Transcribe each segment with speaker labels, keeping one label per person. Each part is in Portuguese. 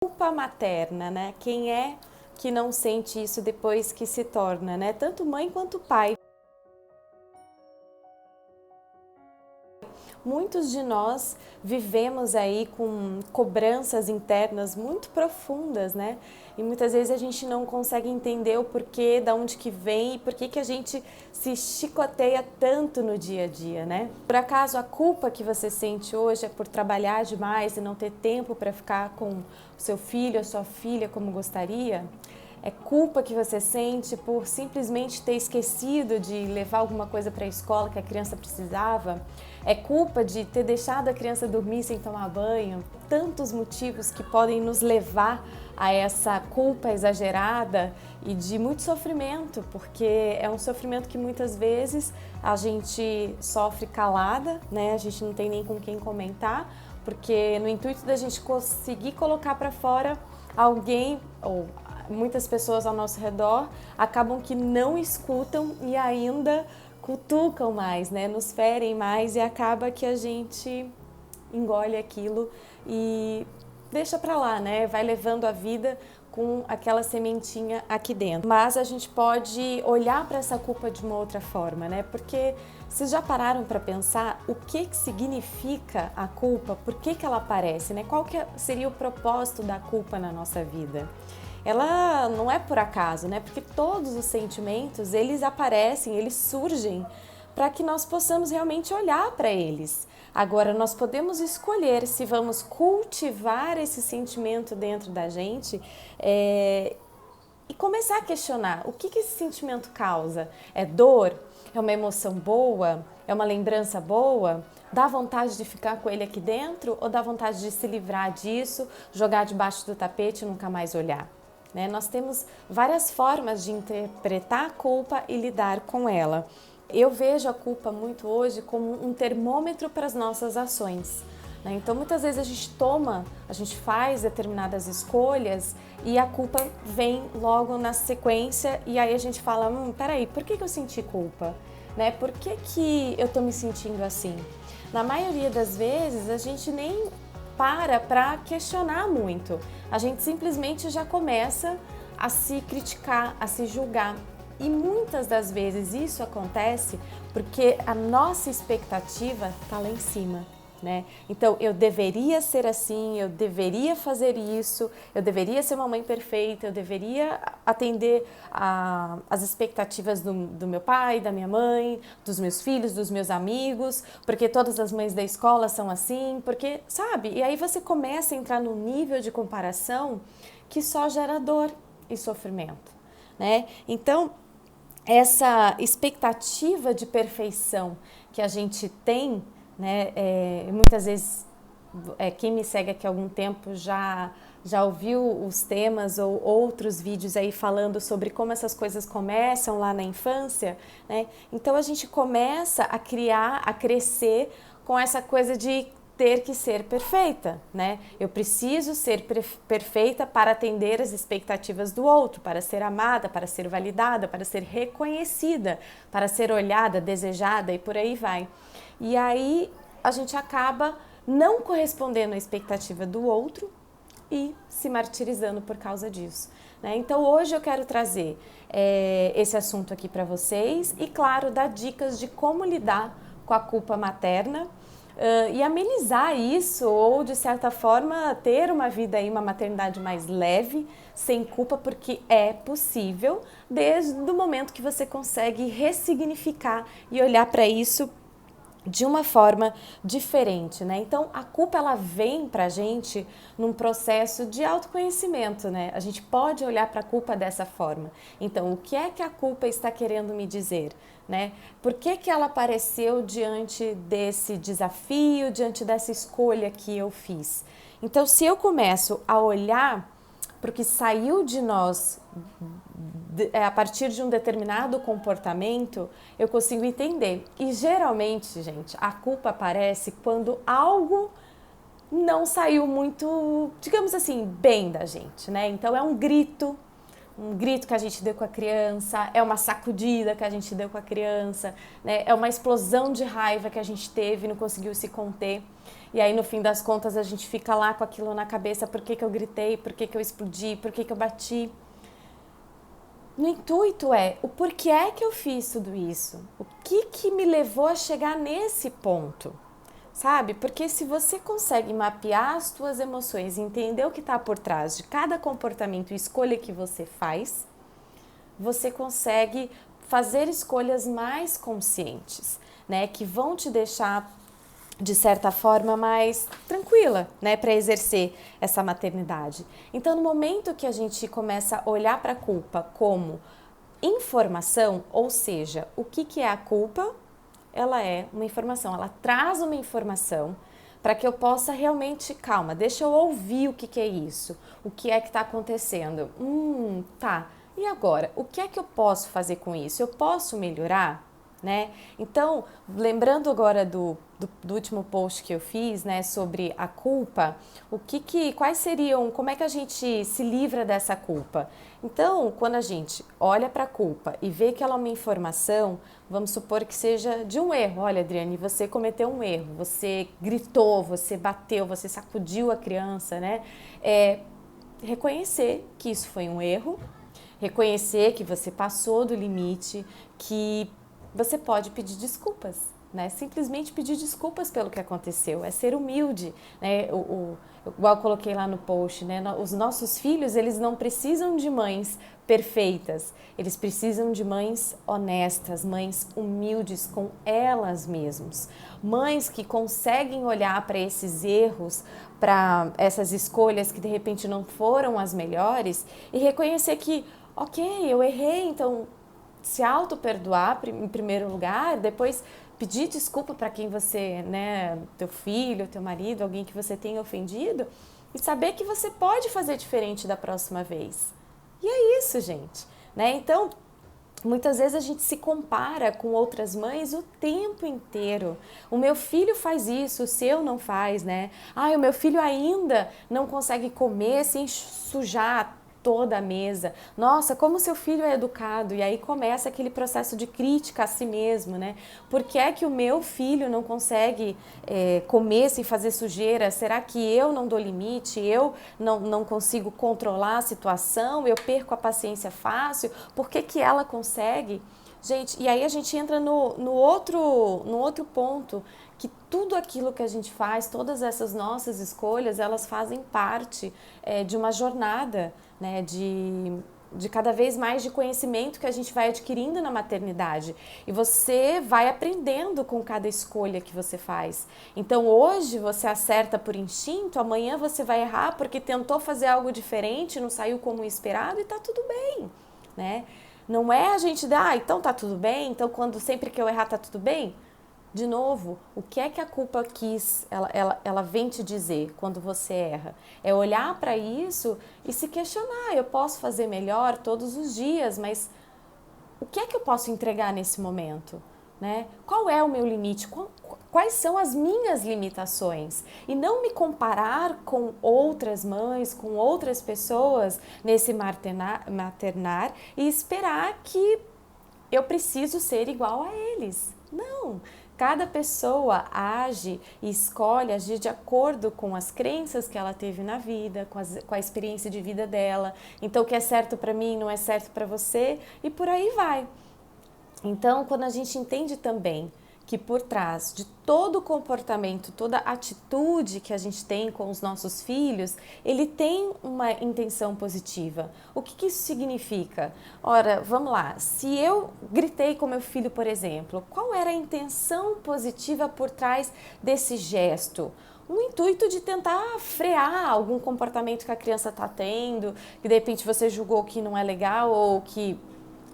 Speaker 1: Culpa materna, né? Quem é que não sente isso depois que se torna, né? Tanto mãe quanto pai. Muitos de nós vivemos aí com cobranças internas muito profundas, né? E muitas vezes a gente não consegue entender o porquê, da onde que vem e por que a gente se chicoteia tanto no dia a dia, né? Por acaso a culpa que você sente hoje é por trabalhar demais e não ter tempo para ficar com o seu filho ou sua filha como gostaria? É culpa que você sente por simplesmente ter esquecido de levar alguma coisa para a escola que a criança precisava? É culpa de ter deixado a criança dormir sem tomar banho? Tantos motivos que podem nos levar a essa culpa exagerada e de muito sofrimento, porque é um sofrimento que muitas vezes a gente sofre calada, né? A gente não tem nem com quem comentar, porque no intuito da gente conseguir colocar para fora, alguém ou muitas pessoas ao nosso redor acabam que não escutam e ainda cutucam mais, né? Nos ferem mais e acaba que a gente engole aquilo e deixa pra lá, né? Vai levando a vida com aquela sementinha aqui dentro. Mas a gente pode olhar para essa culpa de uma outra forma, né? Porque vocês já pararam para pensar o que significa a culpa? Por que ela aparece, né? Qual que seria o propósito da culpa na nossa vida? Ela não é por acaso, né? Porque todos os sentimentos, eles aparecem, eles surgem para que nós possamos realmente olhar para eles. Agora, nós podemos escolher se vamos cultivar esse sentimento dentro da gente e começar a questionar o que esse sentimento causa. É dor? É uma emoção boa? É uma lembrança boa? Dá vontade de ficar com ele aqui dentro ou dá vontade de se livrar disso, jogar debaixo do tapete e nunca mais olhar? Né? Nós temos várias formas de interpretar a culpa e lidar com ela. Eu vejo a culpa muito hoje como um termômetro para as nossas ações. Né? Então muitas vezes a gente faz determinadas escolhas e a culpa vem logo na sequência e aí a gente fala, peraí, por que eu senti culpa? Né? Por que eu estou me sentindo assim? Na maioria das vezes a gente nem para questionar muito. A gente simplesmente já começa a se criticar, a se julgar. E muitas das vezes isso acontece porque a nossa expectativa está lá em cima. Né? Então, eu deveria ser assim, eu deveria fazer isso, eu deveria ser uma mãe perfeita, eu deveria atender as expectativas do meu pai, da minha mãe, dos meus filhos, dos meus amigos, porque todas as mães da escola são assim, porque, sabe? E aí você começa a entrar num nível de comparação que só gera dor e sofrimento, né? Então, essa expectativa de perfeição que a gente tem, né? Muitas vezes, quem me segue aqui há algum tempo já ouviu os temas ou outros vídeos aí falando sobre como essas coisas começam lá na infância, né? Então a gente começa a criar, a crescer com essa coisa de ter que ser perfeita, né? Eu preciso ser perfeita para atender as expectativas do outro, para ser amada, para ser validada, para ser reconhecida, para ser olhada, desejada e por aí vai. E aí a gente acaba não correspondendo à expectativa do outro e se martirizando por causa disso. Né? Então hoje eu quero trazer esse assunto aqui para vocês e, claro, dar dicas de como lidar com a culpa materna e amenizar isso ou, de certa forma, ter uma vida aí, uma maternidade mais leve, sem culpa, porque é possível desde o momento que você consegue ressignificar e olhar para isso de uma forma diferente, né? Então, a culpa, ela vem pra gente num processo de autoconhecimento, né? A gente pode olhar para a culpa dessa forma. Então, o que é que a culpa está querendo me dizer, né? Por que ela apareceu diante desse desafio, diante dessa escolha que eu fiz? Então, se eu começo a olhar para o que saiu de nós a partir de um determinado comportamento, eu consigo entender. E geralmente, gente, a culpa aparece quando algo não saiu muito, digamos assim, bem da gente, né? Então é um grito, um grito que a gente deu com a criança, é uma sacudida que a gente deu com a criança, né? É uma explosão de raiva que a gente teve e não conseguiu se conter. E aí, no fim das contas, a gente fica lá com aquilo na cabeça, por que que eu gritei, por que que eu explodi, por que que eu bati. No intuito é, o porquê é que eu fiz tudo isso? O que que me levou a chegar nesse ponto? Sabe? Porque se você consegue mapear as suas emoções e entender o que está por trás de cada comportamento e escolha que você faz, você consegue fazer escolhas mais conscientes, né? Que vão te deixar, de certa forma, mais tranquila, né? Para exercer essa maternidade. Então, no momento que a gente começa a olhar para a culpa como informação, ou seja, o que é a culpa? Ela é uma informação, ela traz uma informação para que eu possa realmente, calma, deixa eu ouvir o que é isso, o que é que está acontecendo. Tá, e agora? O que é que eu posso fazer com isso? Eu posso melhorar? Né? Então, lembrando agora do último post que eu fiz, né, sobre a culpa, quais seriam, como é que a gente se livra dessa culpa? Então, quando a gente olha para a culpa e vê que ela é uma informação, vamos supor que seja de um erro. Olha, Adriane, você cometeu um erro, você gritou, você bateu, você sacudiu a criança, né? Reconhecer que isso foi um erro, reconhecer que você passou do limite, que você pode pedir desculpas, né? Simplesmente pedir desculpas pelo que aconteceu, é ser humilde, né? Igual eu coloquei lá no post, né? Os nossos filhos, eles não precisam de mães perfeitas, eles precisam de mães honestas, mães humildes com elas mesmas, mães que conseguem olhar para esses erros, para essas escolhas que de repente não foram as melhores e reconhecer que, ok, eu errei, então se auto-perdoar em primeiro lugar, depois pedir desculpa para quem você, né, teu filho, teu marido, alguém que você tenha ofendido e saber que você pode fazer diferente da próxima vez. E é isso, gente, né? Então, muitas vezes a gente se compara com outras mães o tempo inteiro. O meu filho faz isso, o seu não faz, né? O meu filho ainda não consegue comer sem sujar toda a mesa. Nossa, como seu filho é educado. E aí começa aquele processo de crítica a si mesmo, né? Por que é que o meu filho não consegue comer sem fazer sujeira? Será que eu não dou limite? Eu não consigo controlar a situação? Eu perco a paciência fácil? Por que que ela consegue? Gente, e aí a gente entra no outro ponto, que tudo aquilo que a gente faz, todas essas nossas escolhas, elas fazem parte de uma jornada, né, de cada vez mais de conhecimento que a gente vai adquirindo na maternidade. E você vai aprendendo com cada escolha que você faz. Então hoje você acerta por instinto, amanhã você vai errar porque tentou fazer algo diferente, não saiu como esperado e tá tudo bem, né? Não é a gente então tá tudo bem, então sempre que eu errar tá tudo bem. De novo, o que é que a culpa quis, ela vem te dizer quando você erra? É olhar para isso e se questionar, eu posso fazer melhor todos os dias, mas o que é que eu posso entregar nesse momento? Né? Qual é o meu limite? Quais são as minhas limitações? E não me comparar com outras mães, com outras pessoas nesse maternar e esperar que eu preciso ser igual a eles. Não! Cada pessoa age e escolhe agir de acordo com as crenças que ela teve na vida, com a experiência de vida dela. Então, o que é certo para mim não é certo para você e por aí vai. Então, quando a gente entende também que por trás de todo comportamento, toda atitude que a gente tem com os nossos filhos, ele tem uma intenção positiva. O que isso significa? Ora, vamos lá, se eu gritei com meu filho, por exemplo, qual era a intenção positiva por trás desse gesto? Um intuito de tentar frear algum comportamento que a criança está tendo, que de repente você julgou que não é legal ou que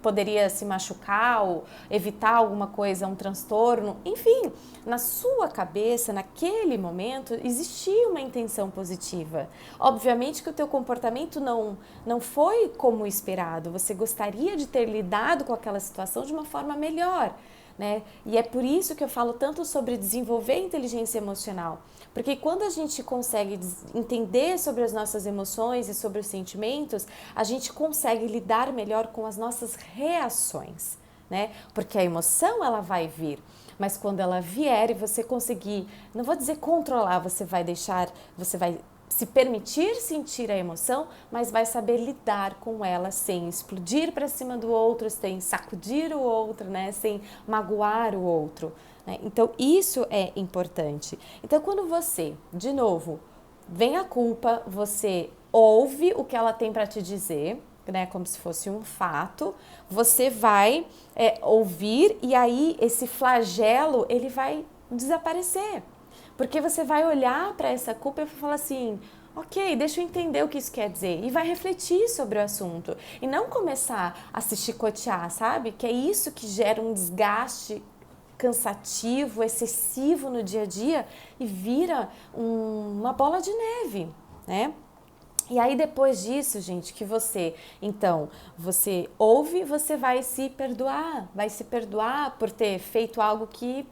Speaker 1: poderia se machucar ou evitar alguma coisa, um transtorno, enfim, na sua cabeça, naquele momento, existia uma intenção positiva. Obviamente que o teu comportamento não foi como esperado, você gostaria de ter lidado com aquela situação de uma forma melhor, né? E é por isso que eu falo tanto sobre desenvolver inteligência emocional, porque quando a gente consegue entender sobre as nossas emoções e sobre os sentimentos, a gente consegue lidar melhor com as nossas reações, né? Porque a emoção ela vai vir, mas quando ela vier e você conseguir, não vou dizer controlar, você vai se permitir sentir a emoção, mas vai saber lidar com ela sem explodir para cima do outro, sem sacudir o outro, né? Sem magoar o outro, né? Então isso é importante. Então quando você, de novo, vem a culpa, você ouve o que ela tem para te dizer, né, como se fosse um fato, você vai ouvir e aí esse flagelo ele vai desaparecer. Porque você vai olhar para essa culpa e vai falar assim, ok, deixa eu entender o que isso quer dizer. E vai refletir sobre o assunto. E não começar a se chicotear, sabe? Que é isso que gera um desgaste cansativo, excessivo no dia a dia e vira uma bola de neve, né? E aí depois disso, gente, que você ouve, você vai se perdoar por ter feito algo que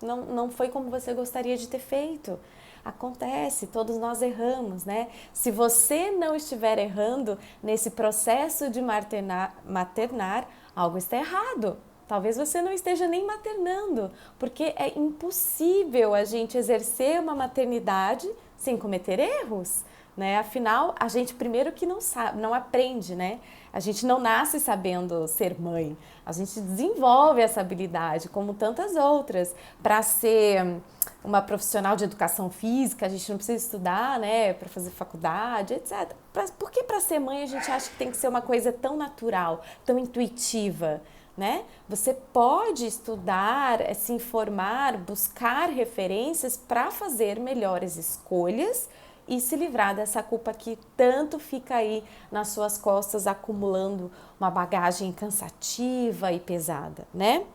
Speaker 1: não foi como você gostaria de ter feito. Acontece, todos nós erramos, né? Se você não estiver errando nesse processo de maternar, algo está errado. Talvez você não esteja nem maternando, porque é impossível a gente exercer uma maternidade sem cometer erros, né? Afinal, a gente primeiro que não sabe, não aprende, né? A gente não nasce sabendo ser mãe, a gente desenvolve essa habilidade, como tantas outras. Para ser uma profissional de educação física, a gente não precisa estudar, né? Para fazer faculdade, etc. Por que para ser mãe a gente acha que tem que ser uma coisa tão natural, tão intuitiva? Né? Você pode estudar, se informar, buscar referências para fazer melhores escolhas e se livrar dessa culpa que tanto fica aí nas suas costas, acumulando uma bagagem cansativa e pesada, né?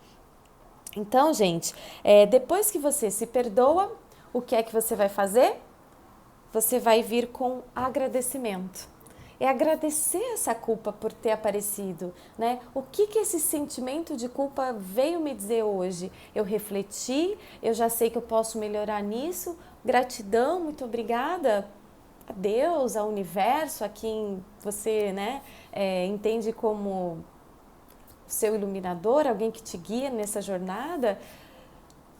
Speaker 1: Então, gente, depois que você se perdoa, o que é que você vai fazer? Você vai vir com agradecimento. É agradecer essa culpa por ter aparecido, né? O que esse sentimento de culpa veio me dizer hoje? Eu refleti, eu já sei que eu posso melhorar nisso. Gratidão, muito obrigada a Deus, ao universo, a quem você, né, entende como seu iluminador, alguém que te guia nessa jornada.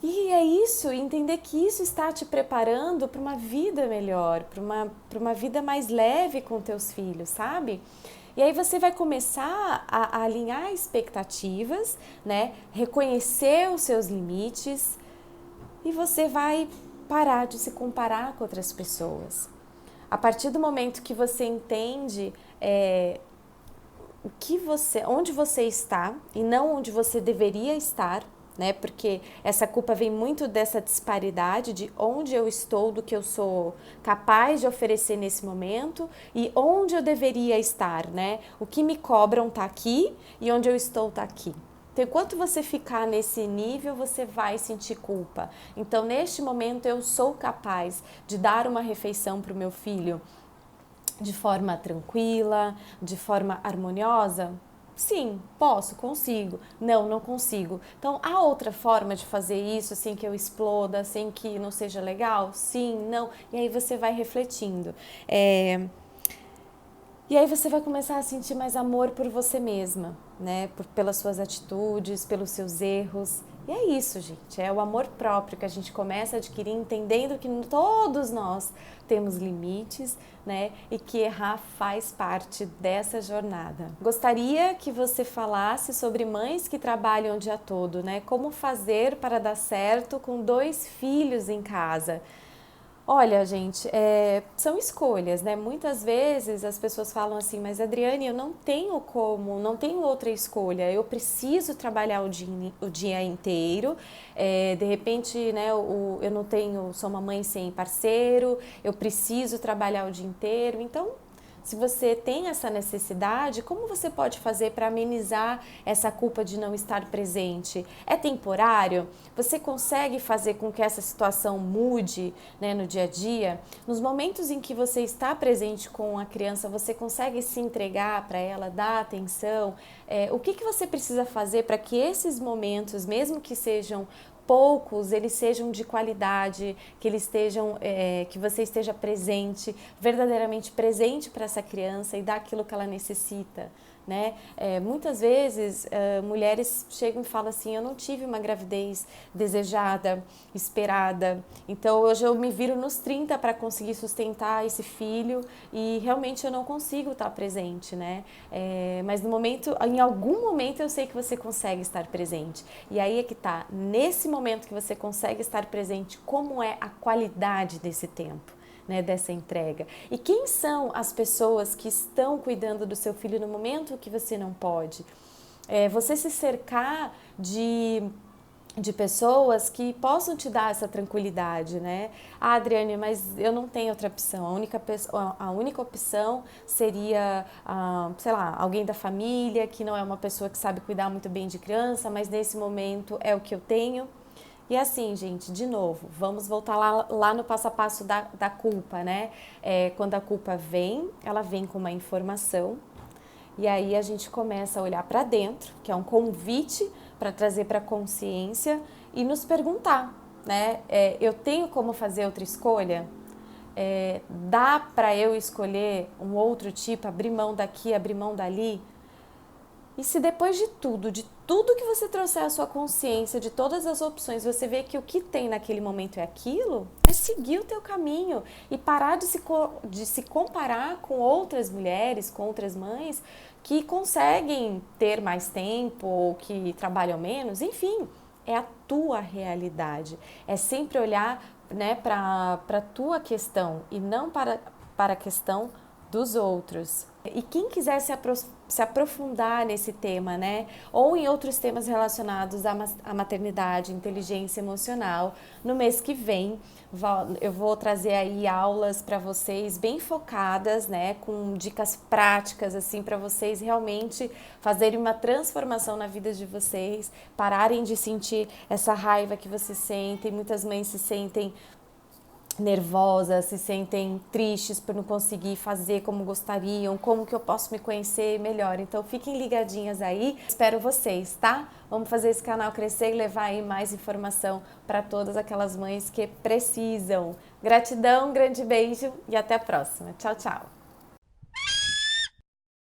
Speaker 1: E é isso, entender que isso está te preparando para uma vida melhor, para uma vida mais leve com teus filhos, sabe? E aí você vai começar a alinhar expectativas, né? Reconhecer os seus limites e você vai parar de se comparar com outras pessoas. A partir do momento que você entende onde você está e não onde você deveria estar, né? Porque essa culpa vem muito dessa disparidade de onde eu estou, do que eu sou capaz de oferecer nesse momento e onde eu deveria estar, né? O que me cobram tá aqui e onde eu estou tá aqui. Então, enquanto você ficar nesse nível, você vai sentir culpa. Então, neste momento, eu sou capaz de dar uma refeição para o meu filho de forma tranquila, de forma harmoniosa? Sim, posso, consigo. Não, não consigo. Então, há outra forma de fazer isso sem que eu exploda, sem que não seja legal? Sim, não. E aí você vai refletindo. E aí você vai começar a sentir mais amor por você mesma, né? Pelas suas atitudes, pelos seus erros. E é isso, gente. É o amor próprio que a gente começa a adquirir entendendo que todos nós temos limites, né? E que errar faz parte dessa jornada. Gostaria que você falasse sobre mães que trabalham o dia todo, né? Como fazer para dar certo com 2 filhos em casa. Olha, gente, são escolhas, né? Muitas vezes as pessoas falam assim, mas Adriane, eu não tenho outra escolha, eu preciso trabalhar o dia inteiro, de repente, né, eu sou uma mãe sem parceiro, eu preciso trabalhar o dia inteiro, então se você tem essa necessidade, como você pode fazer para amenizar essa culpa de não estar presente? É temporário? Você consegue fazer com que essa situação mude, né, no dia a dia? Nos momentos em que você está presente com a criança, você consegue se entregar para ela, dar atenção? O que você precisa fazer para que esses momentos, mesmo que sejam poucos, eles sejam de qualidade, que eles estejam, que você esteja presente, verdadeiramente presente para essa criança e dar aquilo que ela necessita, né? Muitas vezes mulheres chegam e falam assim: eu não tive uma gravidez desejada, esperada, então hoje eu me viro nos 30 para conseguir sustentar esse filho e realmente eu não consigo estar presente, né? Mas no momento, em algum momento eu sei que você consegue estar presente, e aí é que tá, nesse momento que você consegue estar presente, como é a qualidade desse tempo, né, dessa entrega? E quem são as pessoas que estão cuidando do seu filho no momento que você não pode? Você se cercar de pessoas que possam te dar essa tranquilidade, né? Ah, Adriane, mas eu não tenho outra opção. A única opção seria, sei lá, alguém da família que não é uma pessoa que sabe cuidar muito bem de criança, mas nesse momento é o que eu tenho. E assim, gente, de novo, vamos voltar lá no passo a passo da culpa, né? Quando a culpa vem, ela vem com uma informação, e aí a gente começa a olhar para dentro, que é um convite para trazer para a consciência e nos perguntar, né? Eu tenho como fazer outra escolha? Dá para eu escolher um outro tipo, abrir mão daqui, abrir mão dali? E se depois de tudo que você trouxer à sua consciência, de todas as opções, você vê que o que tem naquele momento é aquilo, é seguir o teu caminho e parar de se comparar com outras mulheres, com outras mães que conseguem ter mais tempo ou que trabalham menos, enfim, é a tua realidade. É sempre olhar, né, para a tua questão e não para a questão dos outros. E quem quiser se aprofundar nesse tema, né, ou em outros temas relacionados à maternidade, inteligência emocional, no mês que vem eu vou trazer aí aulas para vocês bem focadas, né, com dicas práticas assim para vocês realmente fazerem uma transformação na vida de vocês, pararem de sentir essa raiva que vocês sentem. Muitas mães se sentem nervosas, se sentem tristes por não conseguir fazer como gostariam, como que eu posso me conhecer melhor. Então fiquem ligadinhas aí, espero vocês, tá? Vamos fazer esse canal crescer e levar aí mais informação para todas aquelas mães que precisam. Gratidão, grande beijo e até a próxima. Tchau, tchau!